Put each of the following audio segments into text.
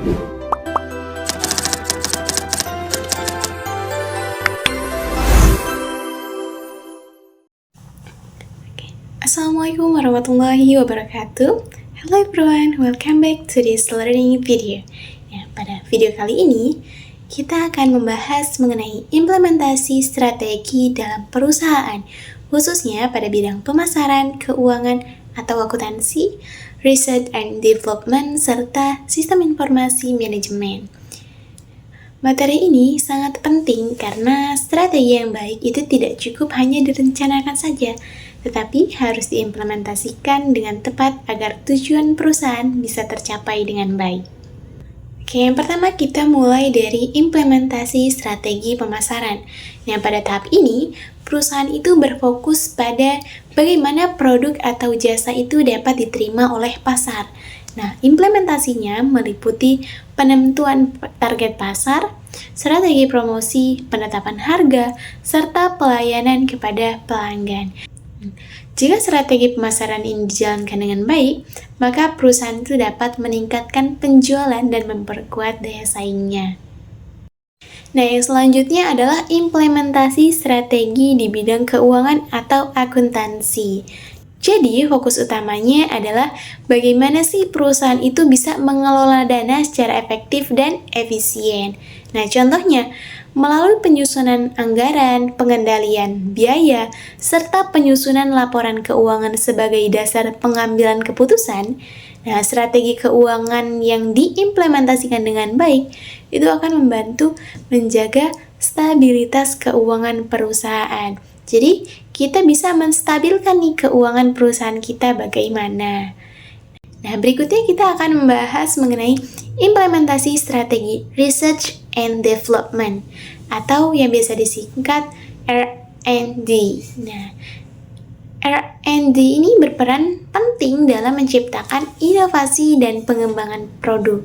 Assalamualaikum warahmatullahi wabarakatuh. Hello everyone, welcome back to this learning video. Pada video kali ini, kita akan membahas mengenai implementasi strategi dalam perusahaan, khususnya pada bidang pemasaran, keuangan atau akuntansi, research and development, serta sistem informasi manajemen. Materi ini sangat penting karena strategi yang baik itu tidak cukup hanya direncanakan saja, tetapi harus diimplementasikan dengan tepat agar tujuan perusahaan bisa tercapai dengan baik. Oke, yang pertama kita mulai dari implementasi strategi pemasaran. Nah, pada tahap ini, perusahaan itu berfokus pada bagaimana produk atau jasa itu dapat diterima oleh pasar. Nah, implementasinya meliputi penentuan target pasar, strategi promosi, penetapan harga, serta pelayanan kepada pelanggan. Jika strategi pemasaran ini dijalankan dengan baik, maka perusahaan itu dapat meningkatkan penjualan dan memperkuat daya saingnya. Nah, yang selanjutnya adalah implementasi strategi di bidang keuangan atau akuntansi. Jadi, fokus utamanya adalah bagaimana sih perusahaan itu bisa mengelola dana secara efektif dan efisien. Nah, contohnya, melalui penyusunan anggaran, pengendalian biaya, serta penyusunan laporan keuangan sebagai dasar pengambilan keputusan, nah, strategi keuangan yang diimplementasikan dengan baik itu akan membantu menjaga stabilitas keuangan perusahaan. Jadi, kita bisa menstabilkan nih keuangan perusahaan kita bagaimana. Nah, berikutnya kita akan membahas mengenai implementasi strategi Research and Development atau yang biasa disingkat R&D. Nah, R&D ini berperan penting dalam menciptakan inovasi dan pengembangan produk.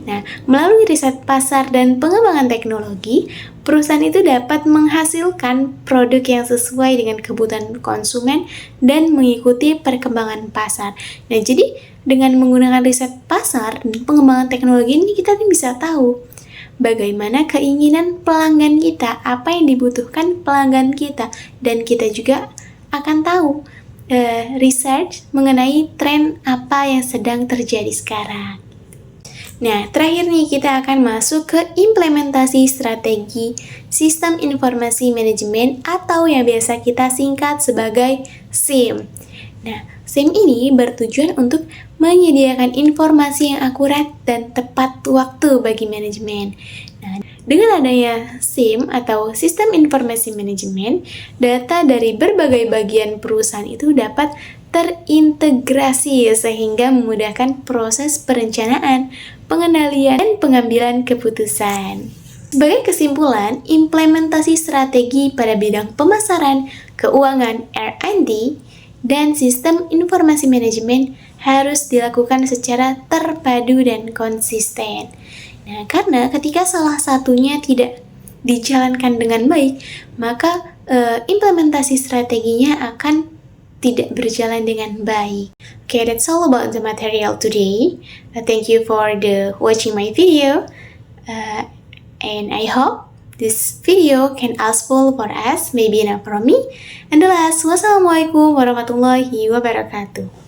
Nah, melalui riset pasar dan pengembangan teknologi, perusahaan itu dapat menghasilkan produk yang sesuai dengan kebutuhan konsumen dan mengikuti perkembangan pasar. Nah, jadi dengan menggunakan riset pasar dan pengembangan teknologi ini kita bisa tahu bagaimana keinginan pelanggan kita, apa yang dibutuhkan pelanggan kita, dan kita juga akan tahu research mengenai tren apa yang sedang terjadi sekarang. Nah, terakhir nih kita akan masuk ke implementasi strategi sistem informasi manajemen atau yang biasa kita singkat sebagai SIM. Nah, SIM ini bertujuan untuk menyediakan informasi yang akurat dan tepat waktu bagi manajemen. Nah, dengan adanya SIM atau Sistem Informasi Manajemen, data dari berbagai bagian perusahaan itu dapat terintegrasi sehingga memudahkan proses perencanaan, pengendalian, dan pengambilan keputusan. Sebagai kesimpulan, implementasi strategi pada bidang pemasaran, keuangan, R&D, dan sistem informasi manajemen harus dilakukan secara terpadu dan konsisten. Nah, karena ketika salah satunya tidak dijalankan dengan baik, maka implementasi strateginya akan tidak berjalan dengan baik. Okay, that's all about the material today. Thank you for watching my video, and I hope this video can useful for us, maybe not for me. And the last, wassalamualaikum warahmatullahi wabarakatuh.